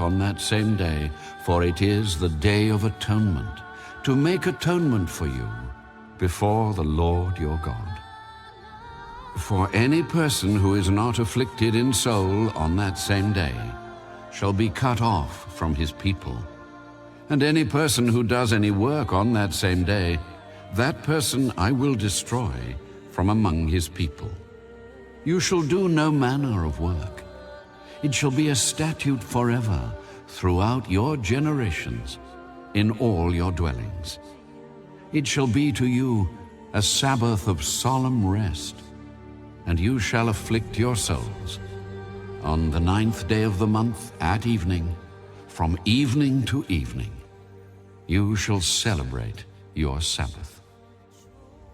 on that same day, for it is the Day of Atonement, to make atonement for you before the Lord your God. For any person who is not afflicted in soul on that same day shall be cut off from his people. And any person who does any work on that same day, that person I will destroy from among his people. You shall do no manner of work. It shall be a statute forever throughout your generations in all your dwellings. It shall be to you a Sabbath of solemn rest, and you shall afflict your souls. On the 9th day of the month at evening, from evening to evening, you shall celebrate your Sabbath.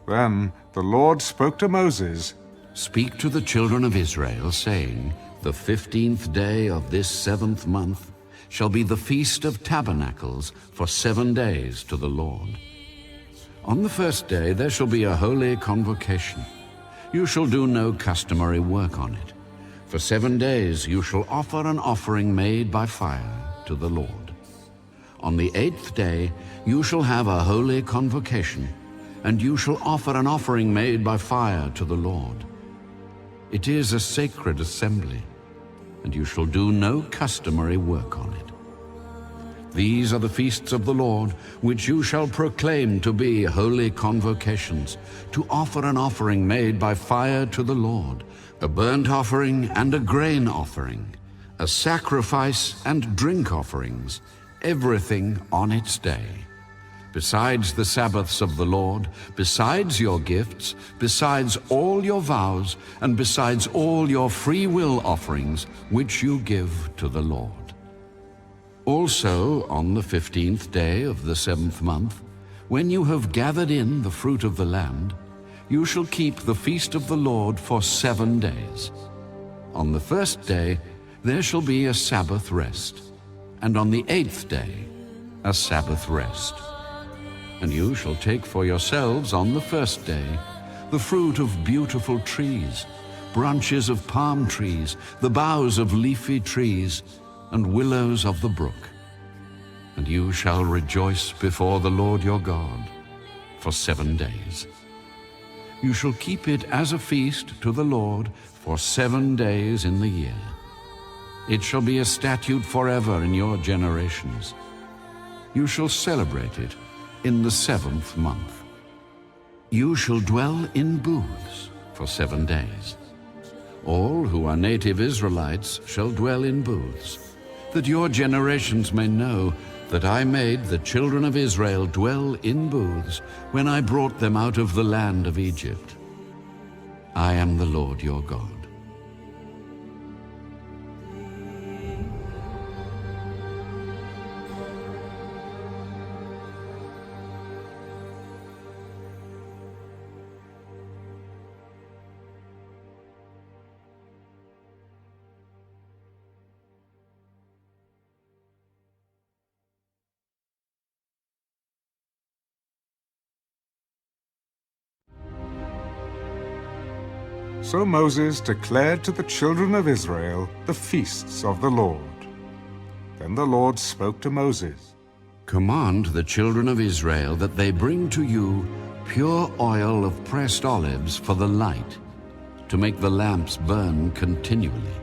Then the Lord spoke to Moses, Speak to the children of Israel, saying, The 15th day of this 7th month shall be the Feast of Tabernacles for 7 days to the Lord. On the first day there shall be a holy convocation. You shall do no customary work on it. For 7 days you shall offer an offering made by fire to the Lord. On the 8th day you shall have a holy convocation, and you shall offer an offering made by fire to the Lord. It is a sacred assembly, and you shall do no customary work on it. These are the feasts of the Lord, which you shall proclaim to be holy convocations, to offer an offering made by fire to the Lord, a burnt offering and a grain offering, a sacrifice and drink offerings, everything on its day. Besides the Sabbaths of the Lord, besides your gifts, besides all your vows, and besides all your free will offerings, which you give to the Lord. Also, on the 15th day of the 7th month, when you have gathered in the fruit of the land, you shall keep the feast of the Lord for 7 days. On the first day there shall be a Sabbath rest, and on the 8th day a Sabbath rest. And you shall take for yourselves on the first day the fruit of beautiful trees, branches of palm trees, the boughs of leafy trees, and willows of the brook. And you shall rejoice before the Lord your God for 7 days. You shall keep it as a feast to the Lord for 7 days in the year. It shall be a statute forever in your generations. You shall celebrate it in the 7th month. You shall dwell in booths for 7 days. All who are native Israelites shall dwell in booths, that your generations may know that I made the children of Israel dwell in booths when I brought them out of the land of Egypt. I am the Lord your God. So Moses declared to the children of Israel the feasts of the Lord. Then the Lord spoke to Moses, Command the children of Israel that they bring to you pure oil of pressed olives for the light, to make the lamps burn continually.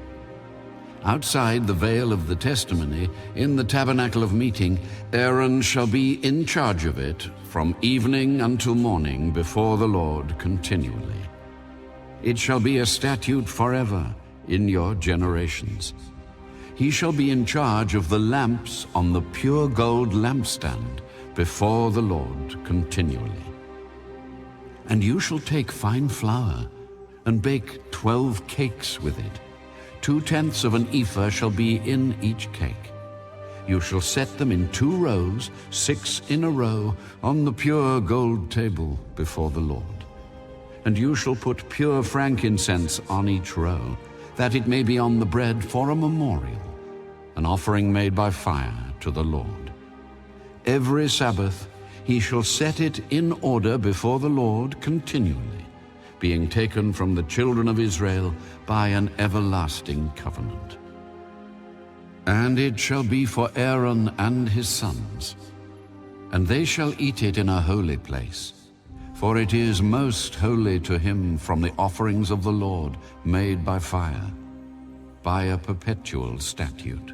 Outside the veil of the testimony, in the tabernacle of meeting, Aaron shall be in charge of it from evening until morning before the Lord continually. It shall be a statute forever in your generations. He shall be in charge of the lamps on the pure gold lampstand before the Lord continually. And you shall take fine flour and bake 12 cakes with it. 2/10 of an ephah shall be in each cake. You shall set them in 2 rows, 6 in a row, on the pure gold table before the Lord. And you shall put pure frankincense on each row, that it may be on the bread for a memorial, an offering made by fire to the Lord. Every Sabbath he shall set it in order before the Lord continually, being taken from the children of Israel by an everlasting covenant. And it shall be for Aaron and his sons, and they shall eat it in a holy place, for it is most holy to him from the offerings of the Lord made by fire, by a perpetual statute.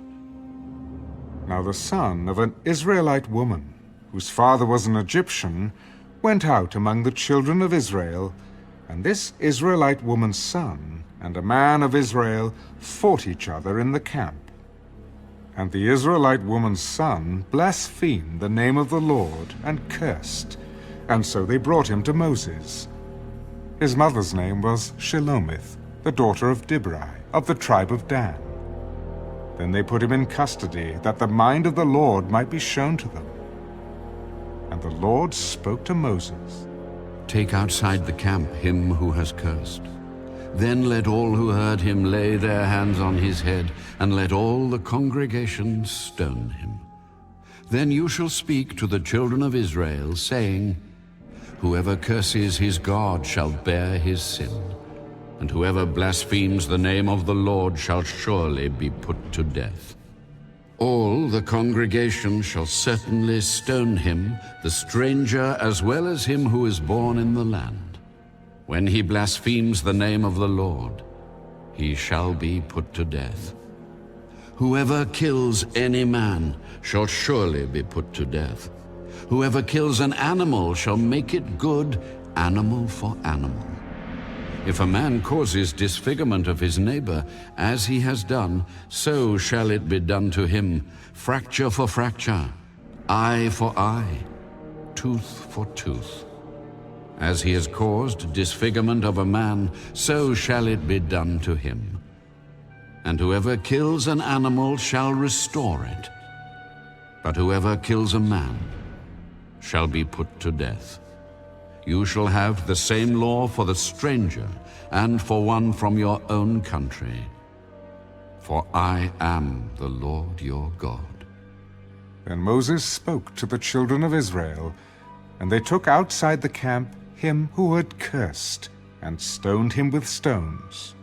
Now the son of an Israelite woman, whose father was an Egyptian, went out among the children of Israel, and this Israelite woman's son and a man of Israel fought each other in the camp. And the Israelite woman's son blasphemed the name of the Lord and cursed, and so they brought him to Moses. His mother's name was Shelomith, the daughter of Dibri, of the tribe of Dan. Then they put him in custody, that the mind of the Lord might be shown to them. And the Lord spoke to Moses. Take outside the camp him who has cursed. Then let all who heard him lay their hands on his head, and let all the congregation stone him. Then you shall speak to the children of Israel, saying, Whoever curses his God shall bear his sin, and whoever blasphemes the name of the Lord shall surely be put to death. All the congregation shall certainly stone him, the stranger as well as him who is born in the land. When he blasphemes the name of the Lord, he shall be put to death. Whoever kills any man shall surely be put to death. Whoever kills an animal shall make it good, animal for animal. If a man causes disfigurement of his neighbor, as he has done, so shall it be done to him, fracture for fracture, eye for eye, tooth for tooth. As he has caused disfigurement of a man, so shall it be done to him. And whoever kills an animal shall restore it. But whoever kills a man shall be put to death. You shall have the same law for the stranger and for one from your own country. For I am the Lord your God. Then Moses spoke to the children of Israel, and they took outside the camp him who had cursed, and stoned him with stones.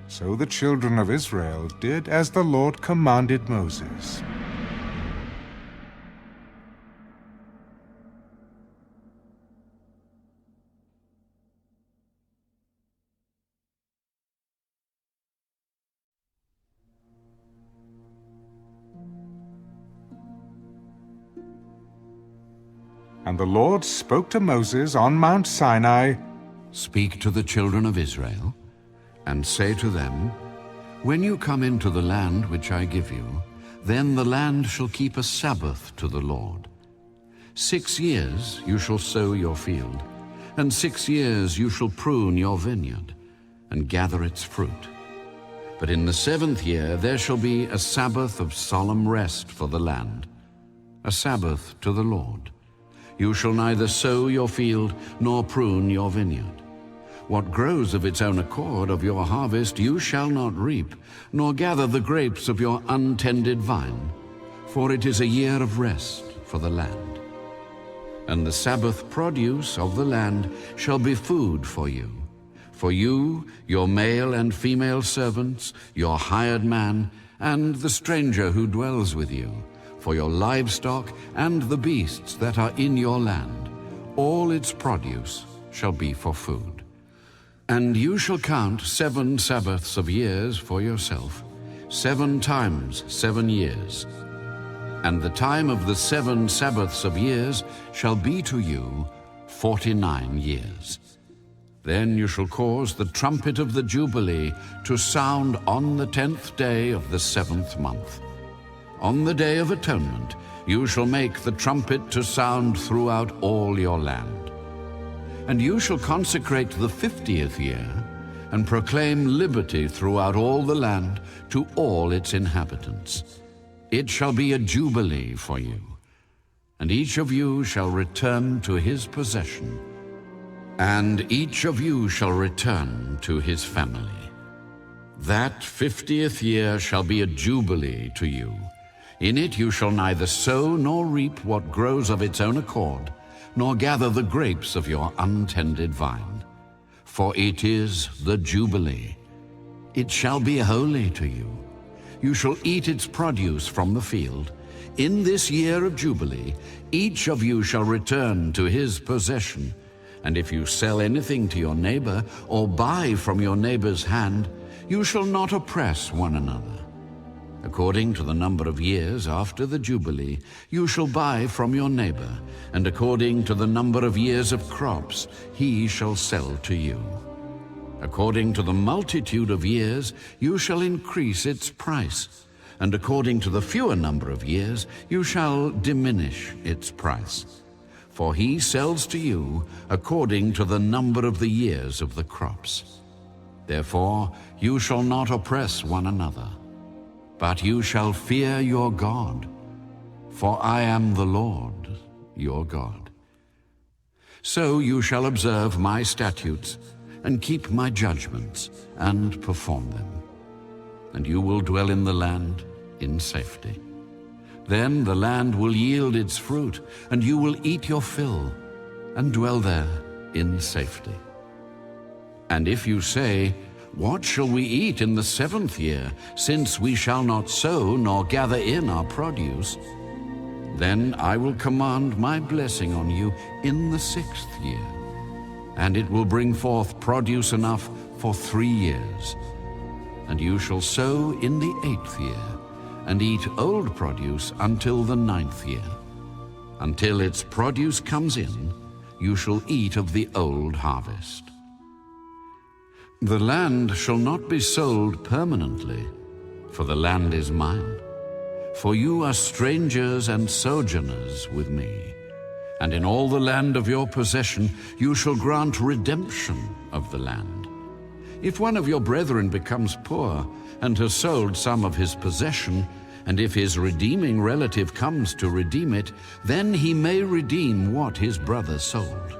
So the children of Israel did as the Lord commanded Moses. And the Lord spoke to Moses on Mount Sinai, Speak to the children of Israel, and say to them, When you come into the land which I give you, then the land shall keep a Sabbath to the Lord. 6 years you shall sow your field, and 6 years you shall prune your vineyard, and gather its fruit. But in the 7th year there shall be a Sabbath of solemn rest for the land, a Sabbath to the Lord. You shall neither sow your field nor prune your vineyard. What grows of its own accord of your harvest you shall not reap, nor gather the grapes of your untended vine, for it is a year of rest for the land. And the Sabbath produce of the land shall be food for you, your male and female servants, your hired man, and the stranger who dwells with you, for your livestock and the beasts that are in your land. All its produce shall be for food. And you shall count 7 Sabbaths of years for yourself, 7 times 7 years. And the time of the 7 Sabbaths of years shall be to you 49 years. Then you shall cause the trumpet of the Jubilee to sound on the 10th day of the 7th month. On the Day of Atonement you shall make the trumpet to sound throughout all your land. And you shall consecrate the 50th year, and proclaim liberty throughout all the land to all its inhabitants. It shall be a jubilee for you, and each of you shall return to his possession, and each of you shall return to his family. That 50th year shall be a jubilee to you. In it you shall neither sow nor reap what grows of its own accord, nor gather the grapes of your untended vine. For it is the Jubilee. It shall be holy to you. you shall eat its produce from the field. In this year of Jubilee, each of you shall return to his possession. And if you sell anything to your neighbor, or buy from your neighbor's hand, you shall not oppress one another. According to the number of years after the Jubilee, you shall buy from your neighbor, and according to the number of years of crops, he shall sell to you. According to the multitude of years, you shall increase its price, and according to the fewer number of years, you shall diminish its price. For he sells to you according to the number of the years of the crops. Therefore, you shall not oppress one another, but you shall fear your God, for I am the Lord your God. So you shall observe my statutes, and keep my judgments, and perform them. And you will dwell in the land in safety. Then the land will yield its fruit, and you will eat your fill, and dwell there in safety. And if you say, what shall we eat in the 7th year, since we shall not sow nor gather in our produce? Then I will command my blessing on you in the 6th year, and it will bring forth produce enough for 3 years. And you shall sow in the 8th year, and eat old produce until the 9th year. Until its produce comes in, you shall eat of the old harvest. The land shall not be sold permanently, for the land is mine. For you are strangers and sojourners with me, and in all the land of your possession you shall grant redemption of the land. If one of your brethren becomes poor and has sold some of his possession, and if his redeeming relative comes to redeem it, then he may redeem what his brother sold.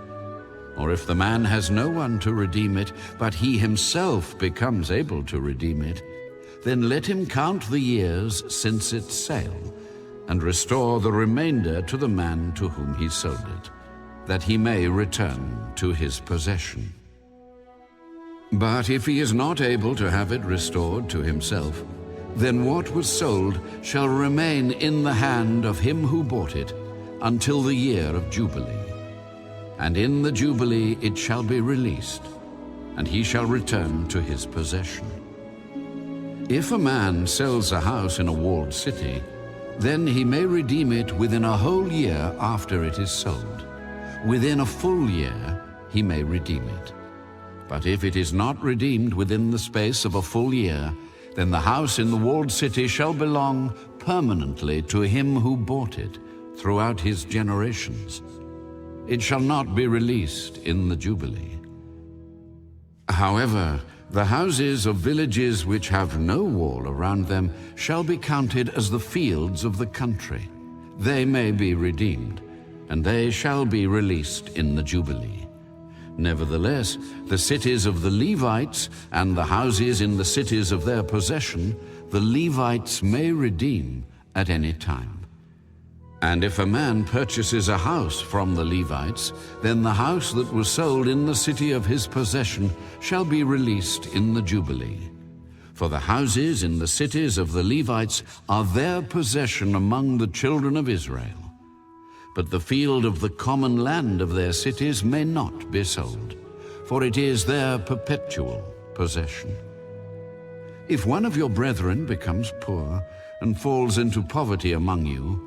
Or if the man has no one to redeem it, but he himself becomes able to redeem it, then let him count the years since its sale, and restore the remainder to the man to whom he sold it, that he may return to his possession. But if he is not able to have it restored to himself, then what was sold shall remain in the hand of him who bought it until the year of Jubilee. And in the Jubilee it shall be released, and he shall return to his possession. If a man sells a house in a walled city, then he may redeem it within a whole year after it is sold. Within a full year he may redeem it. But if it is not redeemed within the space of a full year, then the house in the walled city shall belong permanently to him who bought it throughout his generations. It shall not be released in the Jubilee. However, the houses of villages which have no wall around them shall be counted as the fields of the country. They may be redeemed, and they shall be released in the Jubilee. Nevertheless, the cities of the Levites and the houses in the cities of their possession, the Levites may redeem at any time. And if a man purchases a house from the Levites, then the house that was sold in the city of his possession shall be released in the Jubilee. For the houses in the cities of the Levites are their possession among the children of Israel. But the field of the common land of their cities may not be sold, for it is their perpetual possession. If one of your brethren becomes poor and falls into poverty among you,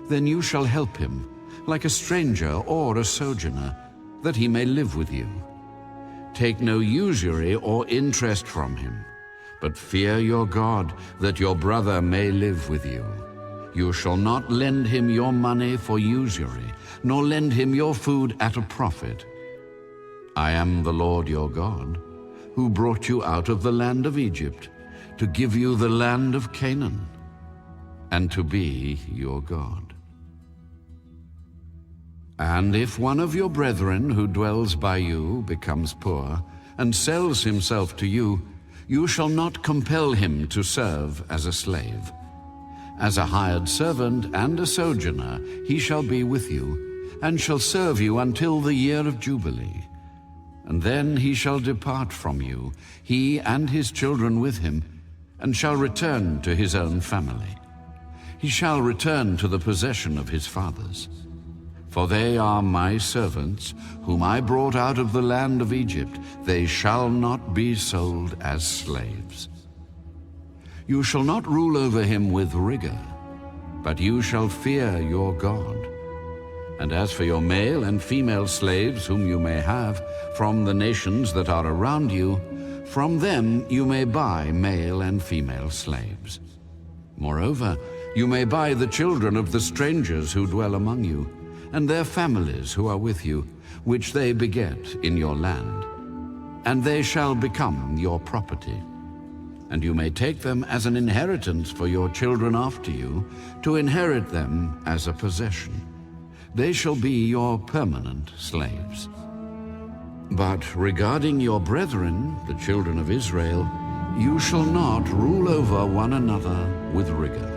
then you shall help him, like a stranger or a sojourner, that he may live with you. Take no usury or interest from him, but fear your God, that your brother may live with you. You shall not lend him your money for usury, nor lend him your food at a profit. I am the Lord your God, who brought you out of the land of Egypt, to give you the land of Canaan, and to be your God. And if one of your brethren who dwells by you becomes poor, and sells himself to you, you shall not compel him to serve as a slave. As a hired servant and a sojourner, he shall be with you, and shall serve you until the year of Jubilee. And then he shall depart from you, he and his children with him, and shall return to his own family. He shall return to the possession of his fathers. For they are my servants, whom I brought out of the land of Egypt. They shall not be sold as slaves. You shall not rule over him with rigor, but you shall fear your God. And as for your male and female slaves whom you may have from the nations that are around you, from them you may buy male and female slaves. Moreover, you may buy the children of the strangers who dwell among you, and their families who are with you, which they beget in your land. And they shall become your property. And you may take them as an inheritance for your children after you, to inherit them as a possession. They shall be your permanent slaves. But regarding your brethren, the children of Israel, you shall not rule over one another with rigor.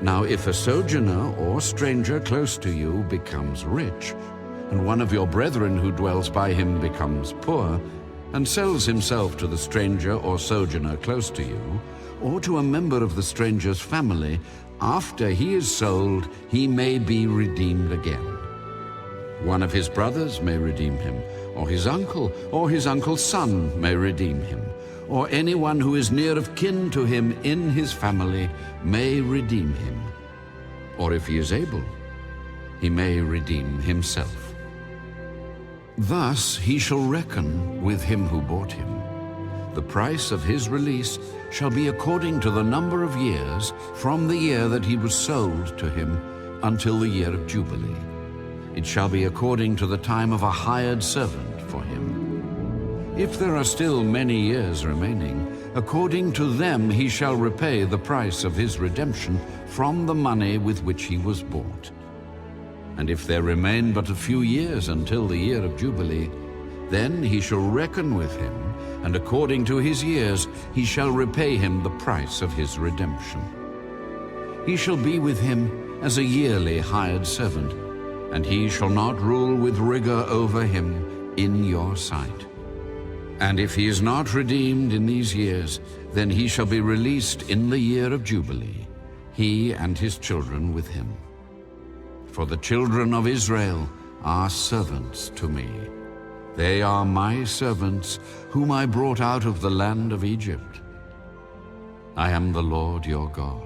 Now if a sojourner or stranger close to you becomes rich, and one of your brethren who dwells by him becomes poor, and sells himself to the stranger or sojourner close to you, or to a member of the stranger's family, after he is sold, he may be redeemed again. One of his brothers may redeem him, or his uncle's son may redeem him, or anyone who is near of kin to him in his family may redeem him. Or if he is able, he may redeem himself. Thus he shall reckon with him who bought him. The price of his release shall be according to the number of years from the year that he was sold to him until the year of Jubilee. It shall be according to the time of a hired servant for him. If there are still many years remaining, according to them he shall repay the price of his redemption from the money with which he was bought. And if there remain but a few years until the year of Jubilee, then he shall reckon with him, and according to his years he shall repay him the price of his redemption. He shall be with him as a yearly hired servant, and he shall not rule with rigor over him in your sight. And if he is not redeemed in these years, then he shall be released in the year of Jubilee, he and his children with him. For the children of Israel are servants to me. They are my servants, whom I brought out of the land of Egypt. I am the Lord your God.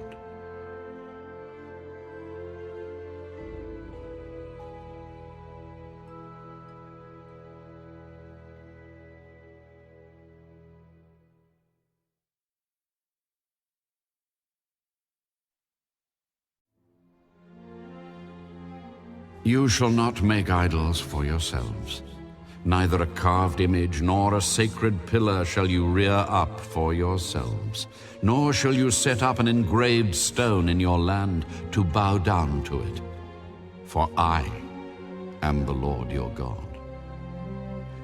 You shall not make idols for yourselves. Neither a carved image nor a sacred pillar shall you rear up for yourselves, nor shall you set up an engraved stone in your land to bow down to it. For I am the Lord your God.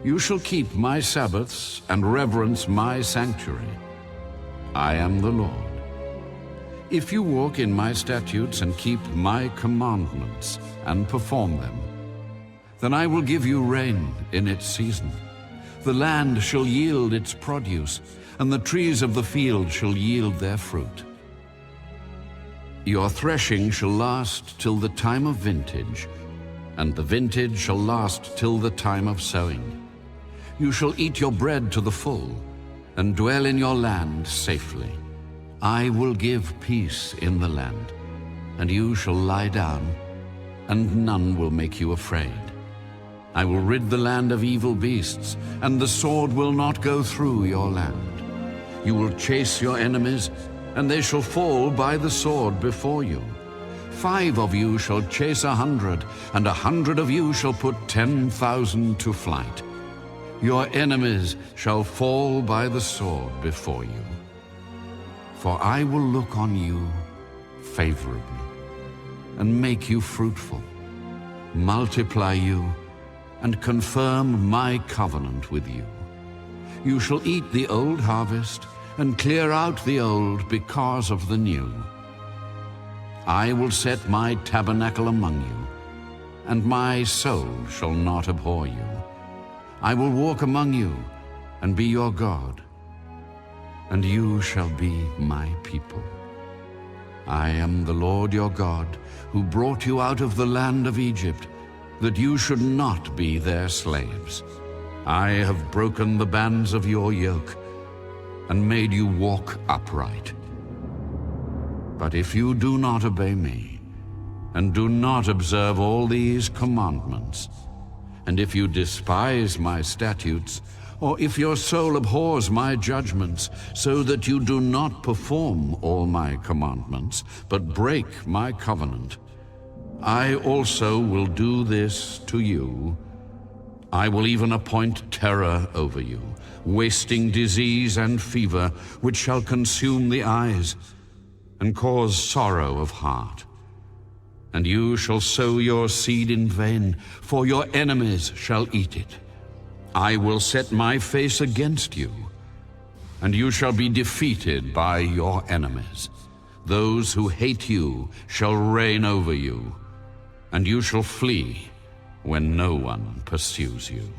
You shall keep my Sabbaths and reverence my sanctuary. I am the Lord. If you walk in my statutes and keep my commandments and perform them, then I will give you rain in its season. The land shall yield its produce, and the trees of the field shall yield their fruit. Your threshing shall last till the time of vintage, and the vintage shall last till the time of sowing. You shall eat your bread to the full, and dwell in your land safely. I will give peace in the land, and you shall lie down, and none will make you afraid. I will rid the land of evil beasts, and the sword will not go through your land. You will chase your enemies, and they shall fall by the sword before you. 5 of you shall chase 100, and 100 of you shall put 10,000 to flight. Your enemies shall fall by the sword before you. For I will look on you favorably, and make you fruitful, multiply you, and confirm my covenant with you. You shall eat the old harvest, and clear out the old because of the new. I will set my tabernacle among you, and my soul shall not abhor you. I will walk among you, and be your God. and you shall be my people. I am the Lord your God, who brought you out of the land of Egypt, that you should not be their slaves. I have broken the bands of your yoke, and made you walk upright. But if you do not obey me, and do not observe all these commandments, and if you despise my statutes, or if your soul abhors my judgments, so that you do not perform all my commandments, but break my covenant, I also will do this to you. I will even appoint terror over you, wasting disease and fever, which shall consume the eyes, and cause sorrow of heart. And you shall sow your seed in vain, for your enemies shall eat it. I will set my face against you, and you shall be defeated by your enemies. Those who hate you shall reign over you, and you shall flee when no one pursues you.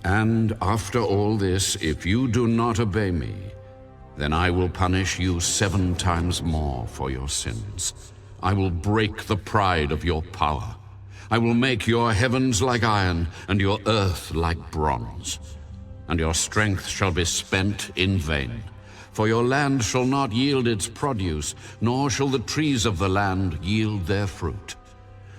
And after all this, if you do not obey me, then I will punish you 7 times more for your sins. I will break the pride of your power. I will make your heavens like iron, and your earth like bronze. And your strength shall be spent in vain. For your land shall not yield its produce, nor shall the trees of the land yield their fruit.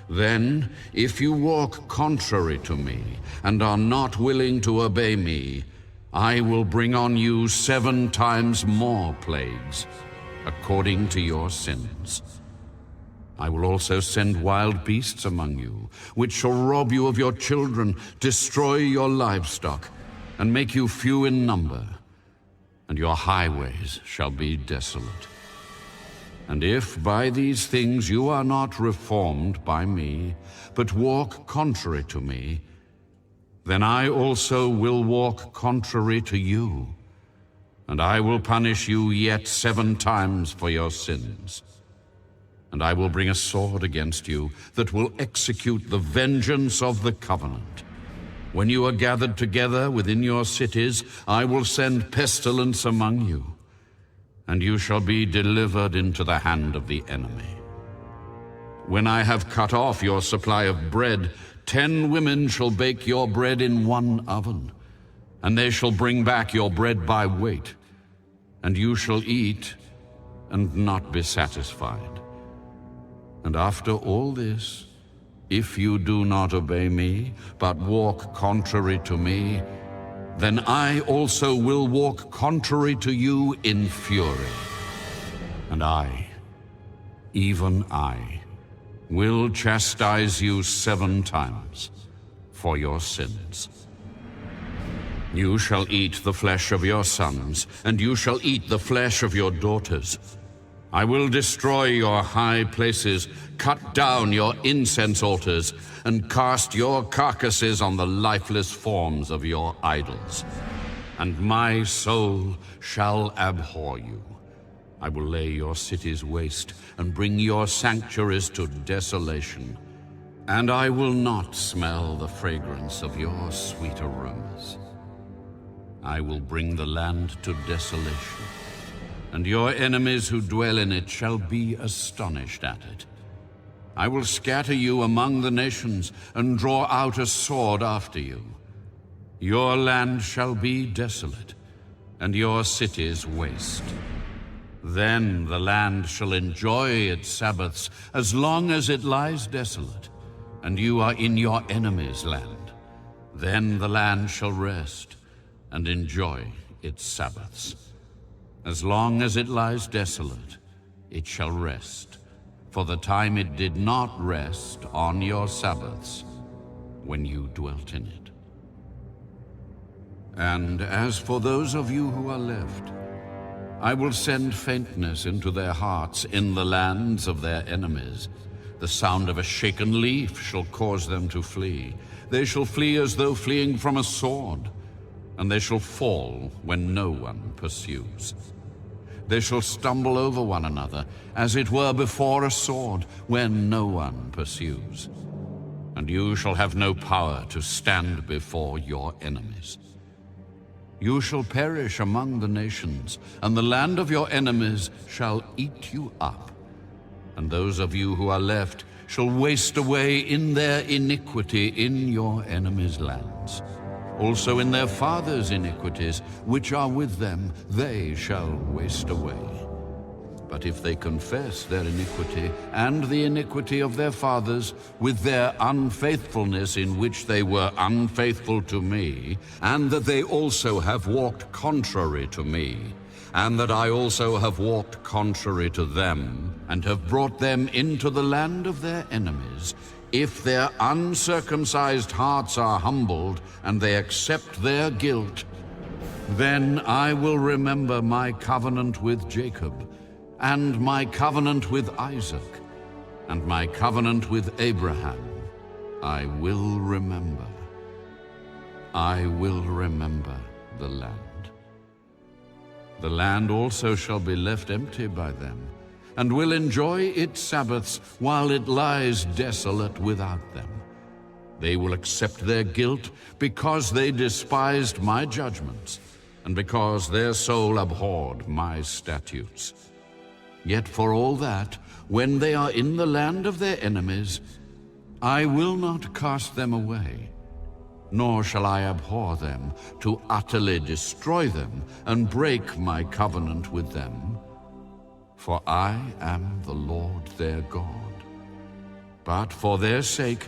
Then, if you walk contrary to me, and are not willing to obey me, I will bring on you 7 times more plagues, according to your sins. I will also send wild beasts among you, which shall rob you of your children, destroy your livestock, and make you few in number, and your highways shall be desolate. And if by these things you are not reformed by me, but walk contrary to me, then I also will walk contrary to you, and I will punish you yet 7 times for your sins. And I will bring a sword against you that will execute the vengeance of the covenant. When you are gathered together within your cities, I will send pestilence among you, and you shall be delivered into the hand of the enemy. When I have cut off your supply of bread, 10 women shall bake your bread in 1 oven, and they shall bring back your bread by weight, and you shall eat and not be satisfied. And after all this, if you do not obey me, but walk contrary to me, then I also will walk contrary to you in fury. And I, even I, will chastise you 7 times for your sins. You shall eat the flesh of your sons, and you shall eat the flesh of your daughters. I will destroy your high places, cut down your incense altars, and cast your carcasses on the lifeless forms of your idols. And my soul shall abhor you. I will lay your cities waste and bring your sanctuaries to desolation. And I will not smell the fragrance of your sweet aromas. I will bring the land to desolation, and your enemies who dwell in it shall be astonished at it. I will scatter you among the nations and draw out a sword after you. Your land shall be desolate, and your cities waste. Then the land shall enjoy its Sabbaths as long as it lies desolate, and you are in your enemy's land. Then the land shall rest and enjoy its Sabbaths. As long as it lies desolate, it shall rest, for the time it did not rest on your Sabbaths when you dwelt in it. And as for those of you who are left, I will send faintness into their hearts in the lands of their enemies. The sound of a shaken leaf shall cause them to flee. They shall flee as though fleeing from a sword, and they shall fall when no one pursues. They shall stumble over one another, as it were before a sword, when no one pursues. And you shall have no power to stand before your enemies. You shall perish among the nations, and the land of your enemies shall eat you up. And those of you who are left shall waste away in their iniquity in your enemies' lands. Also in their fathers' iniquities, which are with them, they shall waste away. But if they confess their iniquity and the iniquity of their fathers with their unfaithfulness in which they were unfaithful to me, and that they also have walked contrary to me, and that I also have walked contrary to them, and have brought them into the land of their enemies, if their uncircumcised hearts are humbled, and they accept their guilt, then I will remember my covenant with Jacob, and my covenant with Isaac, and my covenant with Abraham. I will remember. I will remember the land. The land also shall be left empty by them, and will enjoy its Sabbaths while it lies desolate without them. They will accept their guilt because they despised my judgments, and because their soul abhorred my statutes. Yet for all that, when they are in the land of their enemies, I will not cast them away, nor shall I abhor them to utterly destroy them and break my covenant with them. For I am the Lord their God. But for their sake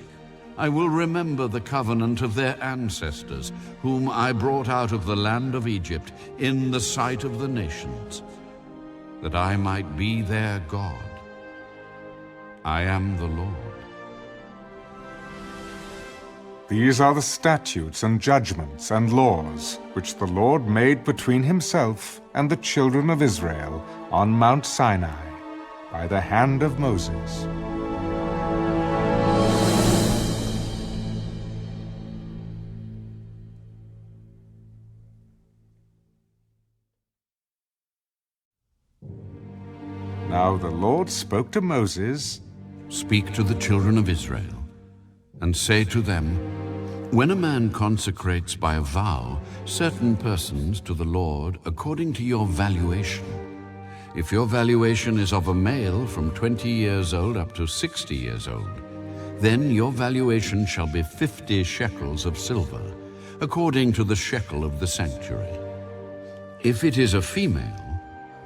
I will remember the covenant of their ancestors, whom I brought out of the land of Egypt in the sight of the nations, that I might be their God. I am the Lord. These are the statutes and judgments and laws which the Lord made between himself and the children of Israel on Mount Sinai by the hand of Moses. Now the Lord spoke to Moses, Speak to the children of Israel, and say to them, When a man consecrates by a vow certain persons to the Lord according to your valuation, if your valuation is of a male from 20 years old up to 60 years old, then your valuation shall be 50 shekels of silver, according to the shekel of the sanctuary. If it is a female,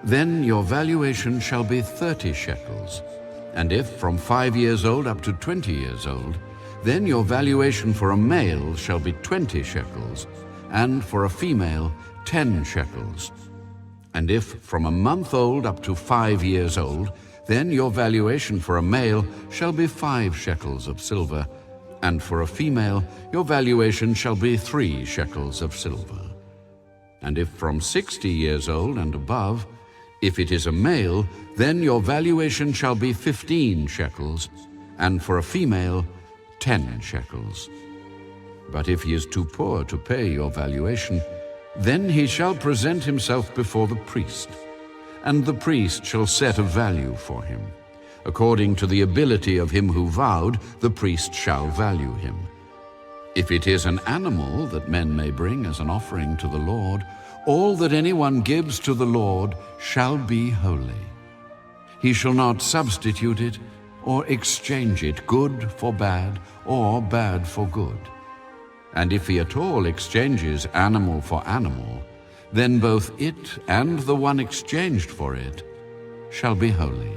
then your valuation shall be 30 shekels, and if from 5 years old up to 20 years old, then your valuation for a male shall be 20 shekels, and for a female 10 shekels. And if from a month old up to 5 years old, then your valuation for a male shall be 5 shekels of silver, and for a female your valuation shall be 3 shekels of silver. And if from 60 years old and above, if it is a male, then your valuation shall be 15 shekels, and for a female 10 shekels. But if he is too poor to pay your valuation, then he shall present himself before the priest, and the priest shall set a value for him. According to the ability of him who vowed, the priest shall value him. If it is an animal that men may bring as an offering to the Lord, all that anyone gives to the Lord shall be holy. He shall not substitute it or exchange it, good for bad or bad for good. And if he at all exchanges animal for animal, then both it and the one exchanged for it shall be holy.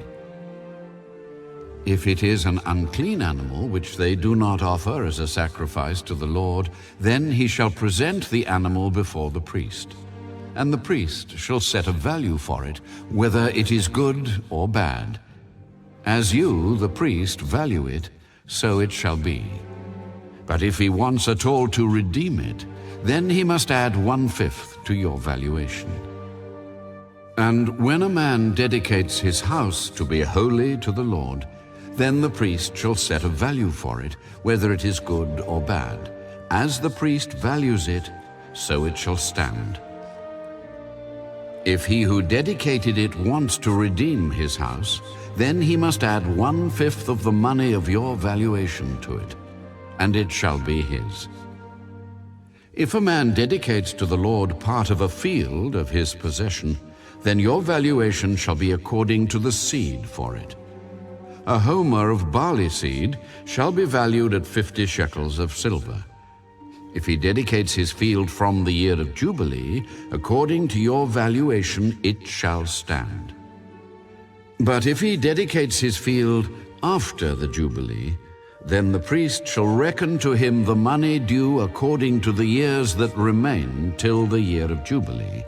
If it is an unclean animal which they do not offer as a sacrifice to the Lord, then he shall present the animal before the priest. And the priest shall set a value for it, whether it is good or bad. As you, the priest, value it, so it shall be. But if he wants at all to redeem it, then he must add 1/5 to your valuation. And when a man dedicates his house to be holy to the Lord, then the priest shall set a value for it, whether it is good or bad. As the priest values it, so it shall stand. If he who dedicated it wants to redeem his house, then he must add 1/5 of the money of your valuation to it, and it shall be his. If a man dedicates to the Lord part of a field of his possession, then your valuation shall be according to the seed for it. A homer of barley seed shall be valued at 50 shekels of silver. If he dedicates his field from the year of Jubilee, according to your valuation it shall stand. But if he dedicates his field after the Jubilee, then the priest shall reckon to him the money due according to the years that remain till the year of Jubilee,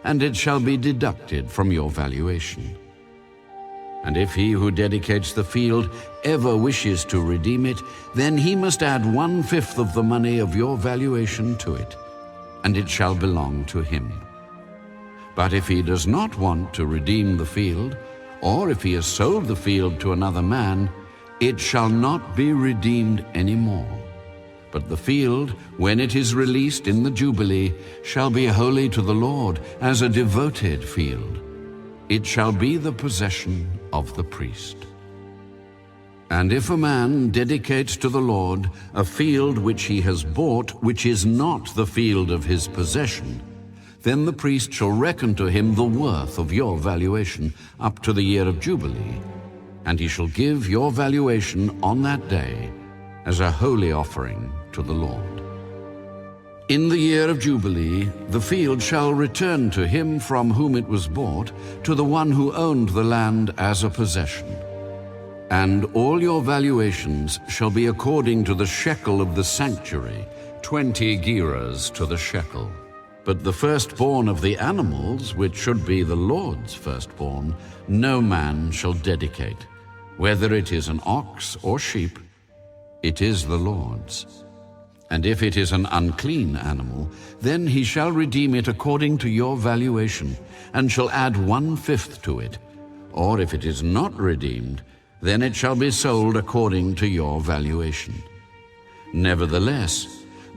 and it shall be deducted from your valuation. And if he who dedicates the field ever wishes to redeem it, then he must add 1/5 of the money of your valuation to it, and it shall belong to him. But if he does not want to redeem the field, or if he has sold the field to another man, it shall not be redeemed any more. But the field, when it is released in the Jubilee, shall be holy to the Lord as a devoted field. It shall be the possession of the priest. And if a man dedicates to the Lord a field which he has bought, which is not the field of his possession, then the priest shall reckon to him the worth of your valuation up to the year of Jubilee, and he shall give your valuation on that day as a holy offering to the Lord. In the year of Jubilee, the field shall return to him from whom it was bought, to the one who owned the land as a possession. And all your valuations shall be according to the shekel of the sanctuary, 20 gerahs to the shekel. But the firstborn of the animals, which should be the Lord's firstborn, no man shall dedicate. Whether it is an ox or sheep, it is the Lord's. And if it is an unclean animal, then he shall redeem it according to your valuation, and shall add 1/5 to it. Or if it is not redeemed, then it shall be sold according to your valuation. Nevertheless,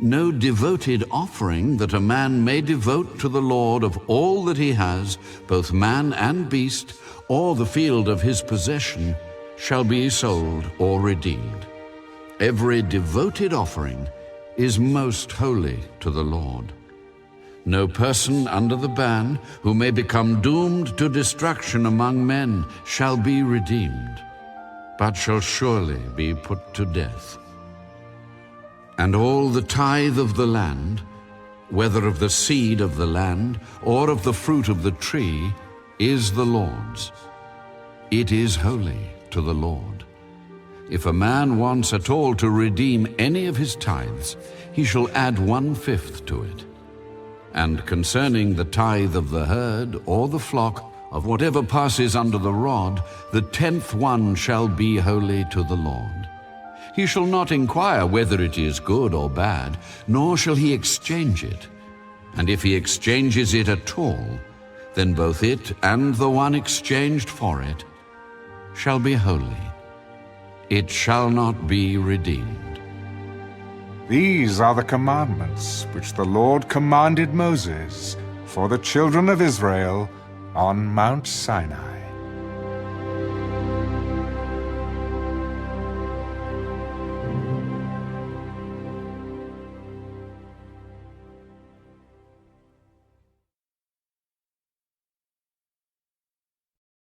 no devoted offering that a man may devote to the Lord of all that he has, both man and beast, or the field of his possession, shall be sold or redeemed. Every devoted offering is most holy to the Lord. No person under the ban who may become doomed to destruction among men shall be redeemed, but shall surely be put to death. And all the tithe of the land, whether of the seed of the land or of the fruit of the tree, is the Lord's. It is holy to the Lord. If a man wants at all to redeem any of his tithes, he shall add 1/5 to it. And concerning the tithe of the herd or the flock, of whatever passes under the rod, the 10th one shall be holy to the Lord. He shall not inquire whether it is good or bad, nor shall he exchange it. And if he exchanges it at all, then both it and the one exchanged for it shall be holy. It shall not be redeemed. These are the commandments which the Lord commanded Moses for the children of Israel on Mount Sinai.